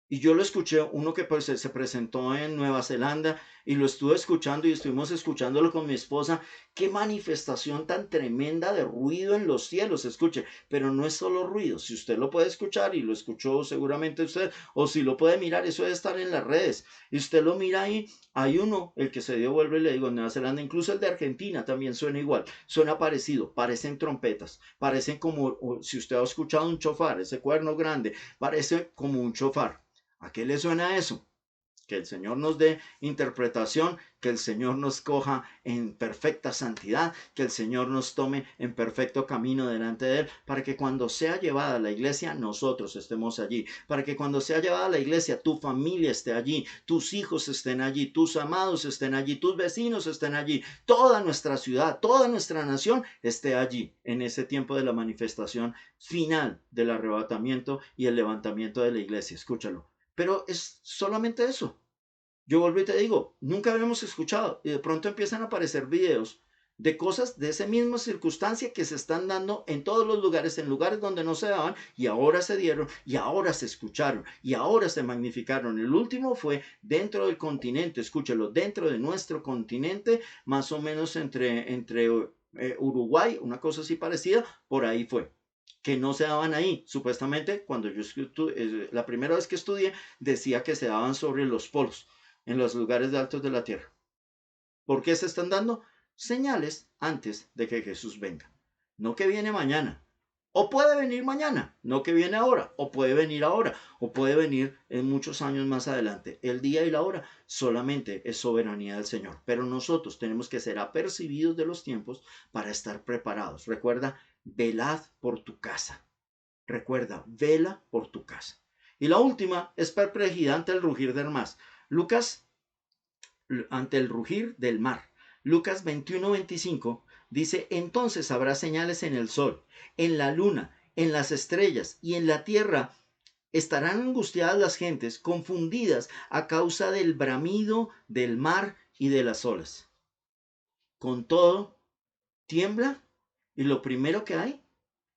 Y yo lo escuché, uno que pues, se presentó en Nueva Zelanda y lo estuve escuchando y estuvimos escuchándolo con mi esposa. Qué manifestación tan tremenda de ruido en los cielos, escuche, pero no es solo ruido. Si usted lo puede escuchar y lo escuchó seguramente usted, o si lo puede mirar, eso debe estar en las redes. Y usted lo mira ahí, hay uno, el que se dio, vuelve y le digo, en Nueva Zelanda, incluso el de Argentina también suena igual, suena parecido, parecen trompetas, parecen como, si usted ha escuchado un chofar, ese cuerno grande, parece como un chofar. ¿A qué le suena eso? Que el Señor nos dé interpretación, que el Señor nos coja en perfecta santidad, que el Señor nos tome en perfecto camino delante de Él, para que cuando sea llevada a la iglesia, nosotros estemos allí, para que cuando sea llevada a la iglesia, tu familia esté allí, tus hijos estén allí, tus amados estén allí, tus vecinos estén allí, toda nuestra ciudad, toda nuestra nación esté allí, en ese tiempo de la manifestación final del arrebatamiento y el levantamiento de la iglesia. Escúchalo. Pero es solamente eso. Yo vuelvo y te digo, nunca habíamos escuchado y de pronto empiezan a aparecer videos de cosas de esa misma circunstancia que se están dando en todos los lugares, en lugares donde no se daban y ahora se dieron y ahora se escucharon y ahora se magnificaron. El último fue dentro del continente, escúchelo, dentro de nuestro continente, más o menos entre Uruguay, una cosa así parecida, por ahí fue que no se daban ahí. Supuestamente, cuando la primera vez que estudié, decía que se daban sobre los polos, en los lugares altos de la tierra. ¿Por qué se están dando? Señales antes de que Jesús venga. No que viene mañana. O puede venir mañana, no que viene ahora. O puede venir ahora. O puede venir en muchos años más adelante. El día y la hora solamente es soberanía del Señor. Pero nosotros tenemos que ser apercibidos de los tiempos para estar preparados. Recuerda, velad por tu casa. Recuerda, vela por tu casa. Y la última es perplejidad ante el rugir del mar. Lucas, ante el rugir del mar. Lucas 21:25 dice, entonces habrá señales en el sol, en la luna, en las estrellas y en la tierra. Estarán angustiadas las gentes, confundidas a causa del bramido del mar y de las olas. Con todo, tiembla y lo primero que hay,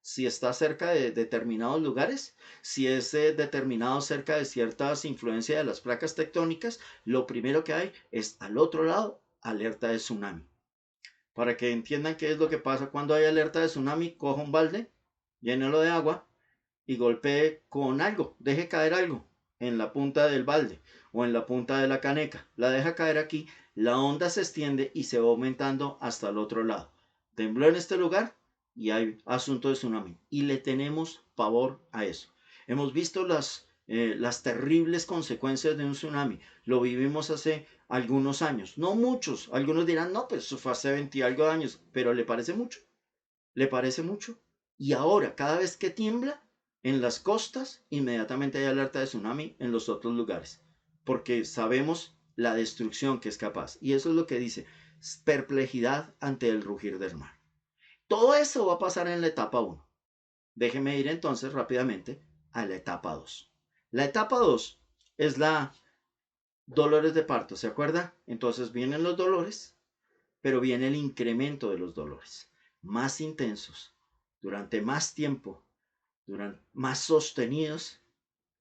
si está cerca de determinados lugares, si es determinado cerca de ciertas influencias de las placas tectónicas, lo primero que hay es al otro lado alerta de tsunami. Para que entiendan qué es lo que pasa cuando hay alerta de tsunami, coja un balde, llénelo de agua y golpee con algo, deje caer algo en la punta del balde o en la punta de la caneca. La deja caer aquí, la onda se extiende y se va aumentando hasta el otro lado. Tembló en este lugar y hay asunto de tsunami. Y le tenemos pavor a eso. Hemos visto las terribles consecuencias de un tsunami. Lo vivimos hace algunos años, no muchos. Algunos dirán, no, pues eso fue hace 20 y algo de años, pero ¿le parece mucho? ¿Le parece mucho? Y ahora, cada vez que tiembla en las costas, inmediatamente hay alerta de tsunami en los otros lugares, porque sabemos la destrucción que es capaz. Y eso es lo que dice, perplejidad ante el rugir del mar. Todo eso va a pasar en la etapa 1. Déjeme ir entonces rápidamente a la etapa 2. La etapa 2 es la dolores de parto, ¿se acuerda? Entonces vienen los dolores, pero viene el incremento de los dolores, más intensos, durante más tiempo, durante más sostenidos,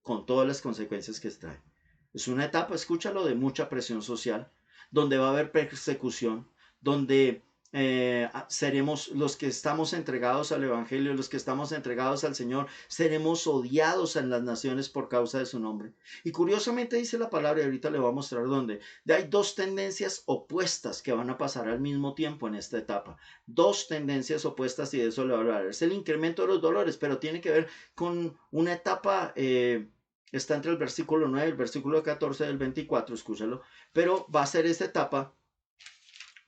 con todas las consecuencias que trae. Es una etapa, escúchalo, de mucha presión social, donde va a haber persecución, donde seremos los que estamos entregados al Evangelio, los que estamos entregados al Señor, seremos odiados en las naciones por causa de su nombre. Y curiosamente dice la palabra, y ahorita le voy a mostrar dónde, hay dos tendencias opuestas que van a pasar al mismo tiempo en esta etapa. Dos tendencias opuestas y de eso le voy a hablar. Es el incremento de los dolores, pero tiene que ver con una etapa... está entre el versículo 9 y el versículo 14 del 24, escúchalo, pero va a ser esta etapa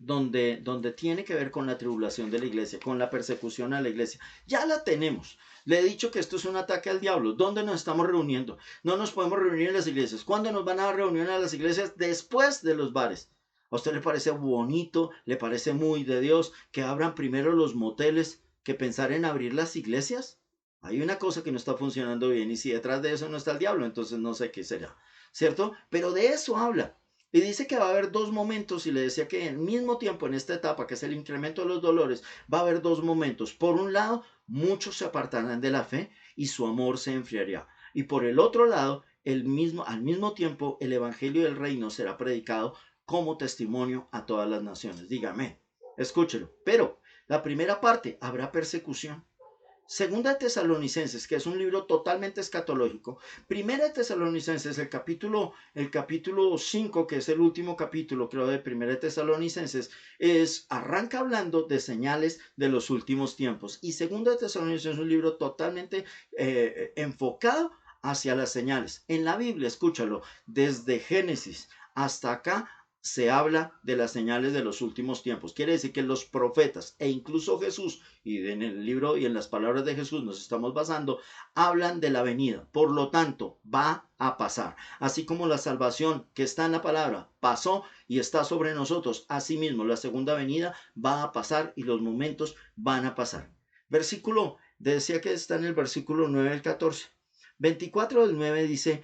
donde tiene que ver con la tribulación de la iglesia, con la persecución a la iglesia. Ya la tenemos. Le he dicho que esto es un ataque al diablo. ¿Dónde nos estamos reuniendo? No nos podemos reunir en las iglesias. ¿Cuándo nos van a reunir a las iglesias? Después de los bares. ¿A usted le parece bonito, le parece muy de Dios que abran primero los moteles que pensar en abrir las iglesias? Hay una cosa que no está funcionando bien y si detrás de eso no está el diablo, entonces no sé qué será, ¿cierto? Pero de eso habla. Y dice que va a haber dos momentos, y le decía que al mismo tiempo en esta etapa, que es el incremento de los dolores, va a haber dos momentos. Por un lado, muchos se apartarán de la fe y su amor se enfriará. Y por el otro lado, al mismo tiempo, el evangelio del reino será predicado como testimonio a todas las naciones. Dígame, escúchelo. Pero la primera parte, habrá persecución. Segunda de Tesalonicenses, que es un libro totalmente escatológico. Primera de Tesalonicenses, el capítulo 5, que es el último capítulo, creo, de Primera de Tesalonicenses, arranca hablando de señales de los últimos tiempos. Y Segunda de Tesalonicenses es un libro totalmente enfocado hacia las señales. En la Biblia, escúchalo, desde Génesis hasta acá se habla de las señales de los últimos tiempos. Quiere decir que los profetas e incluso Jesús, y en el libro y en las palabras de Jesús nos estamos basando, hablan de la venida. Por lo tanto, va a pasar. Así como la salvación que está en la palabra pasó y está sobre nosotros, asimismo la segunda venida va a pasar y los momentos van a pasar. Decía que está en el versículo 9 al 14. 24 del 9 dice: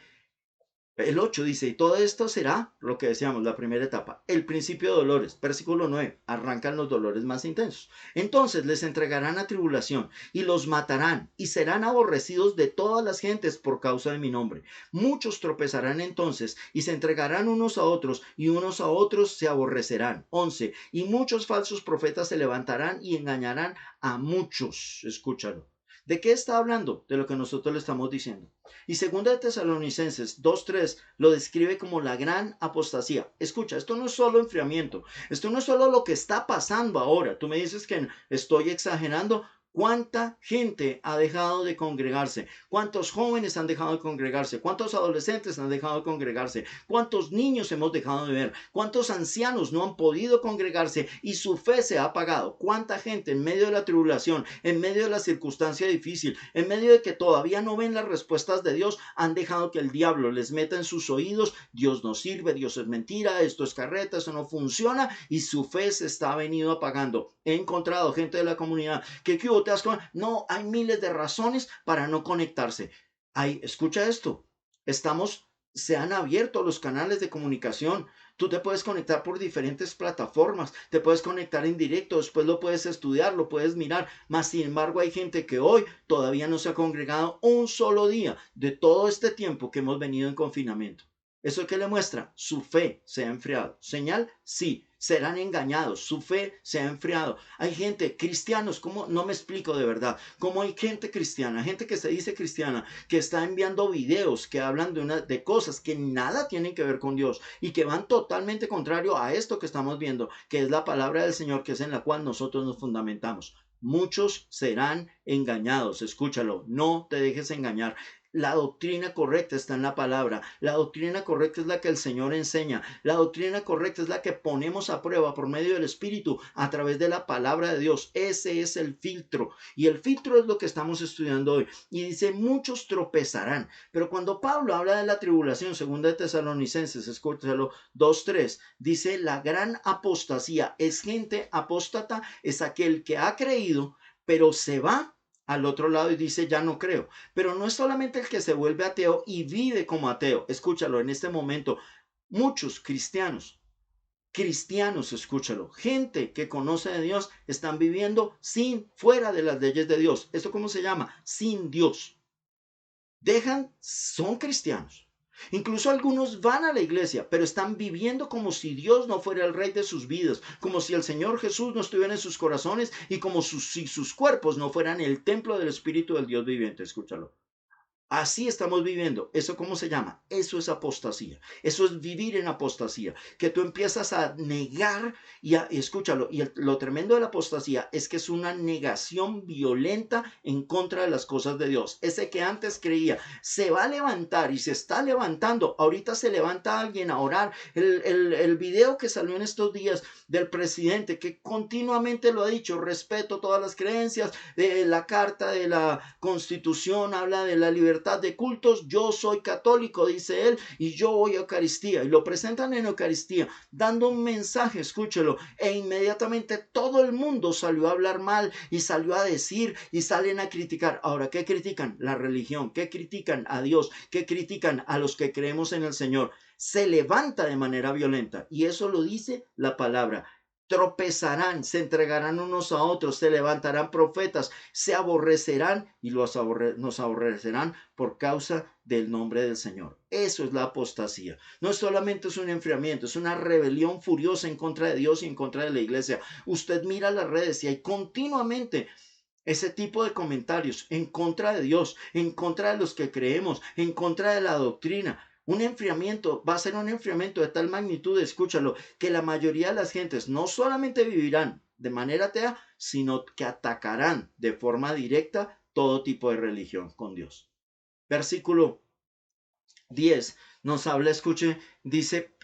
el 8 dice, y todo esto será lo que decíamos, la primera etapa, el principio de dolores. Versículo 9, arrancan los dolores más intensos. Entonces les entregarán a tribulación y los matarán y serán aborrecidos de todas las gentes por causa de mi nombre. Muchos tropezarán entonces y se entregarán unos a otros y unos a otros se aborrecerán. 11, y muchos falsos profetas se levantarán y engañarán a muchos. Escúchalo. ¿De qué está hablando? De lo que nosotros le estamos diciendo. Y segunda de Tesalonicenses 2:3 lo describe como la gran apostasía. Escucha, esto no es solo enfriamiento, esto no es solo lo que está pasando ahora. Tú me dices que estoy exagerando. ¿Cuánta gente ha dejado de congregarse? ¿Cuántos jóvenes han dejado de congregarse? ¿Cuántos adolescentes han dejado de congregarse? ¿Cuántos niños hemos dejado de ver? ¿Cuántos ancianos no han podido congregarse y su fe se ha apagado? ¿Cuánta gente en medio de la tribulación, en medio de la circunstancia difícil, en medio de que todavía no ven las respuestas de Dios, han dejado que el diablo les meta en sus oídos: Dios no sirve, Dios es mentira, esto es carreta, eso no funciona, y su fe se está venido apagando? He encontrado gente de la comunidad que no, hay miles de razones para no conectarse. Escucha esto, se han abierto los canales de comunicación. Tú te puedes conectar por diferentes plataformas, te puedes conectar en directo, después lo puedes estudiar, lo puedes mirar, mas sin embargo hay gente que hoy todavía no se ha congregado un solo día de todo este tiempo que hemos venido en confinamiento. ¿Eso qué le muestra? Su fe se ha enfriado. ¿Señal? Sí. Serán engañados, su fe se ha enfriado. Hay gente, cristianos, ¿cómo? No me explico de verdad, cómo hay gente cristiana, gente que se dice cristiana, que está enviando videos que hablan de cosas que nada tienen que ver con Dios y que van totalmente contrario a esto que estamos viendo, que es la palabra del Señor, que es en la cual nosotros nos fundamentamos. Muchos serán engañados, escúchalo, no te dejes engañar. La doctrina correcta está en la palabra. La doctrina correcta es la que el Señor enseña. La doctrina correcta es la que ponemos a prueba por medio del Espíritu a través de la palabra de Dios. Ese es el filtro. Y el filtro es lo que estamos estudiando hoy. Y dice, muchos tropezarán. Pero cuando Pablo habla de la tribulación, segunda de Tesalonicenses, escúchalo, 2:3, dice, la gran apostasía es gente apóstata, es aquel que ha creído, pero se va al otro lado y dice, ya no creo. Pero no es solamente el que se vuelve ateo y vive como ateo. Escúchalo, en este momento muchos cristianos, escúchalo, gente que conoce de Dios, están viviendo fuera de las leyes de Dios. ¿Esto cómo se llama? Sin Dios. Son cristianos. Incluso algunos van a la iglesia, pero están viviendo como si Dios no fuera el rey de sus vidas, como si el Señor Jesús no estuviera en sus corazones y como si sus cuerpos no fueran el templo del Espíritu del Dios viviente. Escúchalo. Así estamos viviendo. ¿Eso cómo se llama? Eso es apostasía. Eso es vivir en apostasía. Que tú empiezas a negar y escúchalo. Lo tremendo de la apostasía es que es una negación violenta en contra de las cosas de Dios. Ese que antes creía se va a levantar y se está levantando. Ahorita se levanta alguien a orar. El video que salió en estos días del presidente que continuamente lo ha dicho, respeto todas las creencias, la carta de la Constitución habla de la libertad de cultos, yo soy católico, dice él, y yo voy a Eucaristía, y lo presentan en Eucaristía, dando un mensaje, escúchelo, e inmediatamente todo el mundo salió a hablar mal, y salió a decir, y salen a criticar. Ahora, ¿qué critican? La religión. ¿Qué critican? A Dios. ¿Qué critican? A los que creemos en el Señor. Se levanta de manera violenta, y eso lo dice la palabra. Tropezarán, se entregarán unos a otros, se levantarán profetas, se aborrecerán y nos aborrecerán por causa del nombre del Señor. Eso es la apostasía. No solamente es un enfriamiento, es una rebelión furiosa en contra de Dios y en contra de la iglesia. Usted mira las redes y hay continuamente ese tipo de comentarios en contra de Dios, en contra de los que creemos, en contra de la doctrina. Un enfriamiento va a ser un enfriamiento de tal magnitud, escúchalo, que la mayoría de las gentes no solamente vivirán de manera atea, sino que atacarán de forma directa todo tipo de religión con Dios. Versículo 10 nos habla, escuche, dice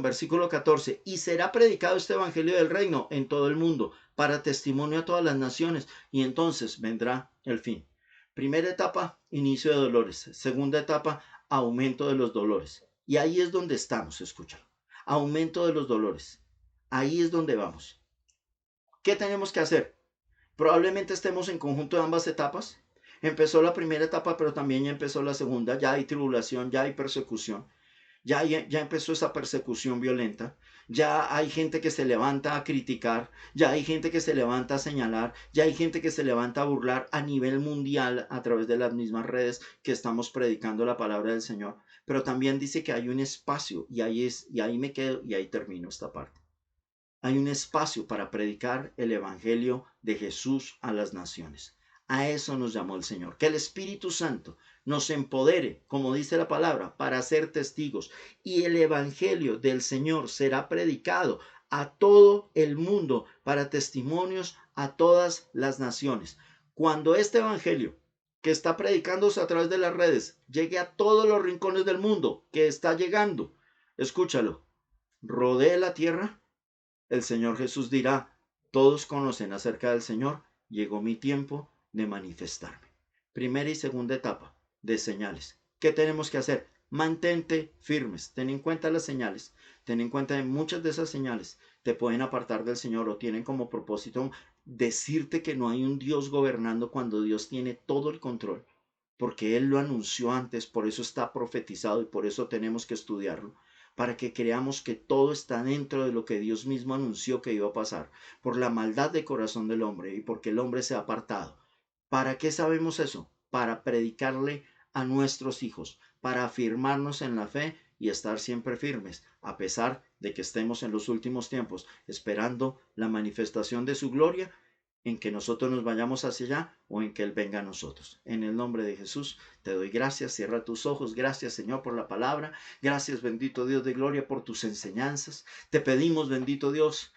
versículo 14, y será predicado este evangelio del reino en todo el mundo para testimonio a todas las naciones, y entonces vendrá el fin. Primera etapa, inicio de dolores. Segunda etapa, aumento de los dolores. Y ahí es donde estamos, escúchalo. Aumento de los dolores. Ahí es donde vamos. ¿Qué tenemos que hacer? Probablemente estemos en conjunto de ambas etapas. Empezó la primera etapa, pero también ya empezó la segunda. Ya hay tribulación, ya hay persecución. Ya empezó esa persecución violenta. Ya hay gente que se levanta a criticar. Ya hay gente que se levanta a señalar. Ya hay gente que se levanta a burlar a nivel mundial a través de las mismas redes que estamos predicando la palabra del Señor. Pero también dice que hay un espacio y ahí me quedo y ahí termino esta parte. Hay un espacio para predicar el evangelio de Jesús a las naciones. A eso nos llamó el Señor. Que el Espíritu Santo nos empodere, como dice la palabra, para ser testigos. Y el evangelio del Señor será predicado a todo el mundo para testimonios a todas las naciones. Cuando este evangelio que está predicándose a través de las redes llegue a todos los rincones del mundo, que está llegando, escúchalo, rodee la tierra, el Señor Jesús dirá, todos conocen acerca del Señor, llegó mi tiempo de manifestarme. Primera y segunda etapa de señales. ¿Qué tenemos que hacer? Mantente firmes, ten en cuenta las señales, ten en cuenta que muchas de esas señales te pueden apartar del Señor o tienen como propósito decirte que no hay un Dios gobernando cuando Dios tiene todo el control, porque Él lo anunció antes, por eso está profetizado y por eso tenemos que estudiarlo, para que creamos que todo está dentro de lo que Dios mismo anunció que iba a pasar, por la maldad de corazón del hombre y porque el hombre se ha apartado. ¿Para qué sabemos eso? Para predicarle a nuestros hijos, para afirmarnos en la fe y estar siempre firmes, a pesar de que estemos en los últimos tiempos, esperando la manifestación de su gloria, en que nosotros nos vayamos hacia allá o en que Él venga a nosotros. En el nombre de Jesús te doy gracias, cierra tus ojos, gracias Señor por la palabra, gracias bendito Dios de gloria por tus enseñanzas. Te pedimos bendito Dios,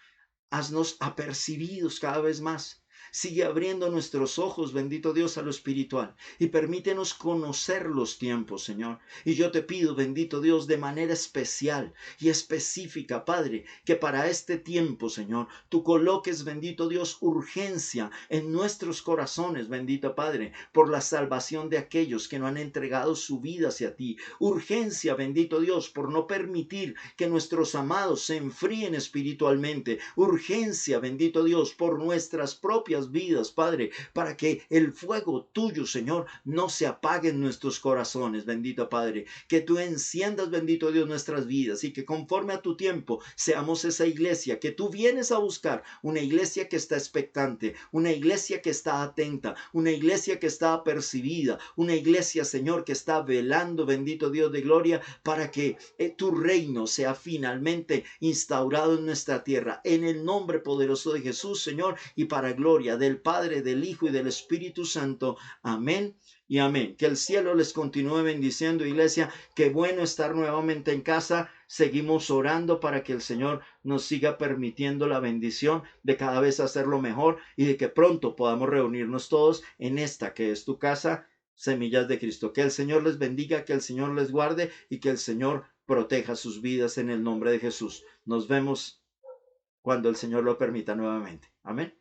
haznos apercibidos cada vez más. Sigue abriendo nuestros ojos, bendito Dios, a lo espiritual y permítenos conocer los tiempos, Señor. Y yo te pido, bendito Dios, de manera especial y específica, Padre, que para este tiempo, Señor, tú coloques, bendito Dios, urgencia en nuestros corazones, bendito Padre, por la salvación de aquellos que no han entregado su vida hacia ti. Urgencia, bendito Dios, por no permitir que nuestros amados se enfríen espiritualmente. Urgencia, bendito Dios, por nuestras propias vidas, Padre, para que el fuego tuyo, Señor, no se apague en nuestros corazones, bendito Padre. Que tú enciendas, bendito Dios, nuestras vidas y que conforme a tu tiempo seamos esa iglesia que tú vienes a buscar, una iglesia que está expectante, una iglesia que está atenta, una iglesia que está apercibida, una iglesia, Señor, que está velando, bendito Dios de gloria, para que tu reino sea finalmente instaurado en nuestra tierra, en el nombre poderoso de Jesús, Señor, y para gloria gloria del Padre, del Hijo y del Espíritu Santo. Amén y amén. Que el cielo les continúe bendiciendo, iglesia. Qué bueno estar nuevamente en casa. Seguimos orando para que el Señor nos siga permitiendo la bendición de cada vez hacerlo mejor y de que pronto podamos reunirnos todos en esta que es tu casa, Semillas de Cristo. Que el Señor les bendiga, que el Señor les guarde y que el Señor proteja sus vidas en el nombre de Jesús. Nos vemos cuando el Señor lo permita nuevamente. Amén.